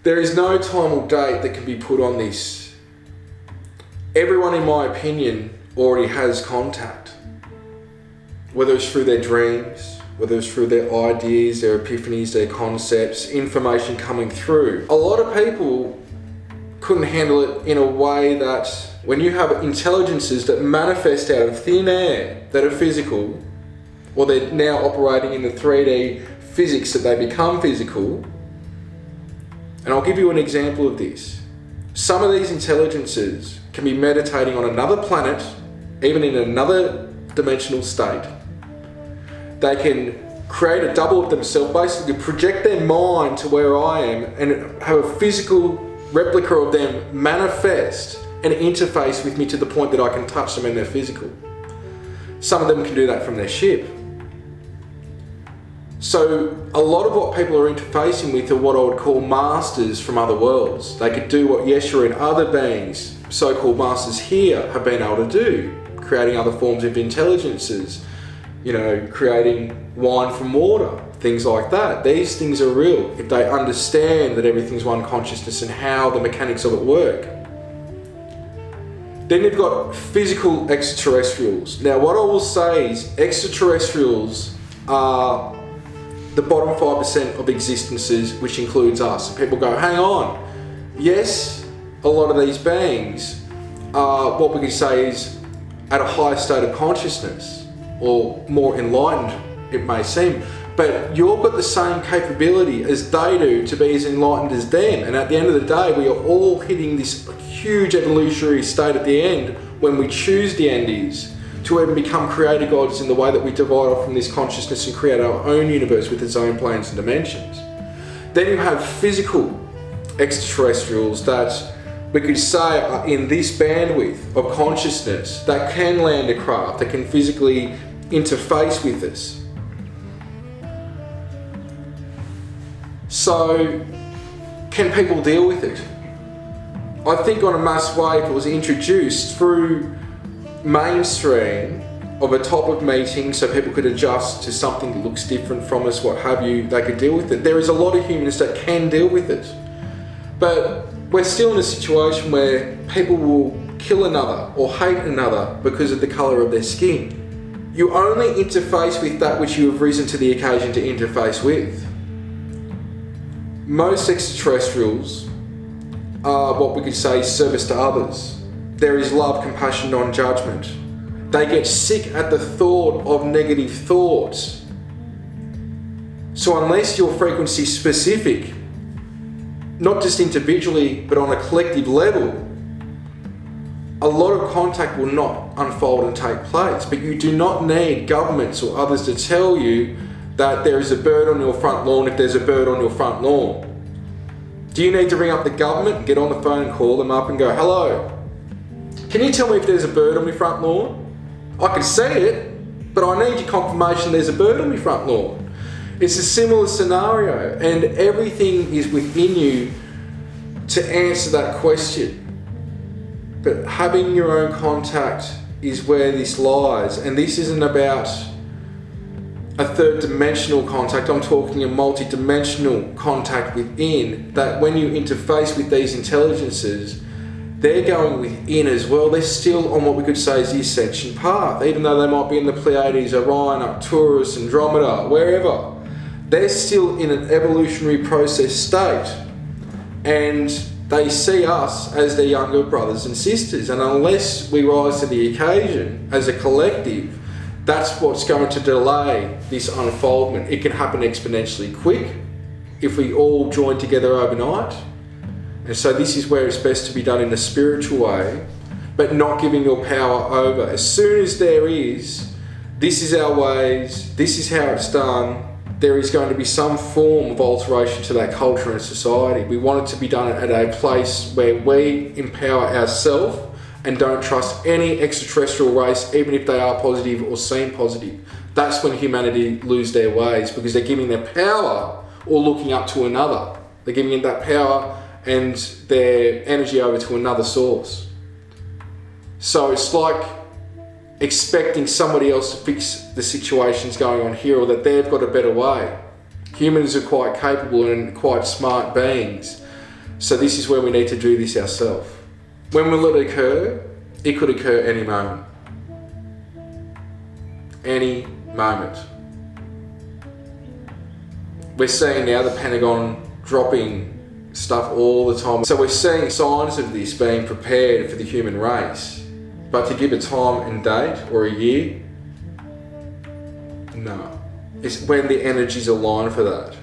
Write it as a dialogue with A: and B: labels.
A: There is no time or date that can be put on this. Everyone, in my opinion, already has contact. Whether it's through their dreams, whether it's through their ideas, their epiphanies, their concepts, information coming through. A lot of people couldn't handle it in a way that when you have intelligences that manifest out of thin air, that are physical, or they're now operating in the 3D physics that they become physical. And I'll give you an example of this. Some of these intelligences can be meditating on another planet, even in another dimensional state. They can create a double of themselves, basically project their mind to where I am and have a physical replica of them manifest and interface with me to the point that I can touch them in their physical. Some of them can do that from their ship. So a lot of what people are interfacing with are what I would call masters from other worlds. They could do what Yeshua and other beings, so-called masters here, have been able to do, creating other forms of intelligences, creating wine from water, things like that. These things are real if they understand that everything's one consciousness and how the mechanics of it work. Then you've got physical extraterrestrials. Now what I will say is extraterrestrials are the bottom 5% of existences, which includes us. And people go, hang on. Yes, a lot of these beings are what we could say is at a higher state of consciousness, or more enlightened, it may seem. But you've got the same capability as they do to be as enlightened as them. And at the end of the day, we are all hitting this huge evolutionary state at the end when we choose the end is to even become creator gods in the way that we divide off from this consciousness and create our own universe with its own planes and dimensions. Then you have physical extraterrestrials that we could say are in this bandwidth of consciousness that can land a craft, that can physically interface with us. So, can people deal with it? I think on a mass wave it was introduced through mainstream of a topic meeting so people could adjust to something that looks different from us, what have you, they could deal with it. There is a lot of humans that can deal with it. But we're still in a situation where people will kill another or hate another because of the colour of their skin. You only interface with that which you have risen to the occasion to interface with. Most extraterrestrials are what we could say service to others. There is love, compassion, non-judgment. They get sick at the thought of negative thoughts. So unless you're frequency specific, not just individually, but on a collective level, a lot of contact will not unfold and take place. But you do not need governments or others to tell you that there is a bird on your front lawn if there's a bird on your front lawn. Do you need to ring up the government and get on the phone and call them up and go, hello, can you tell me if there's a bird on my front lawn? I can see it, but I need your confirmation there's a bird on my front lawn. It's a similar scenario, and everything is within you to answer that question. But having your own contact is where this lies, and this isn't about a third dimensional contact. I'm talking a multi-dimensional contact within, that when you interface with these intelligences, they're going within as well. They're still on what we could say is the ascension path, even though they might be in the Pleiades, Orion, Arcturus, Andromeda, wherever. They're still in an evolutionary process state, and they see us as their younger brothers and sisters. And unless we rise to the occasion as a collective, that's what's going to delay this unfoldment. It can happen exponentially quick if we all join together overnight. And so this is where it's best to be done in a spiritual way, but not giving your power over. As soon as there is, this is our ways, this is how it's done, there is going to be some form of alteration to that culture and society. We want it to be done at a place where we empower ourselves and don't trust any extraterrestrial race, even if they are positive or seem positive. That's when humanity lose their ways, because they're giving their power or looking up to another. They're giving that power and their energy over to another source. So it's like expecting somebody else to fix the situations going on here, or that they've got a better way. Humans are quite capable and quite smart beings, So this is where we need to do this ourselves. When will it occur? It could occur any moment. Any moment. We're seeing now the Pentagon dropping stuff all the time. So we're seeing signs of this being prepared for the human race. But to give a time and date or a year, no. It's when the energies align for that.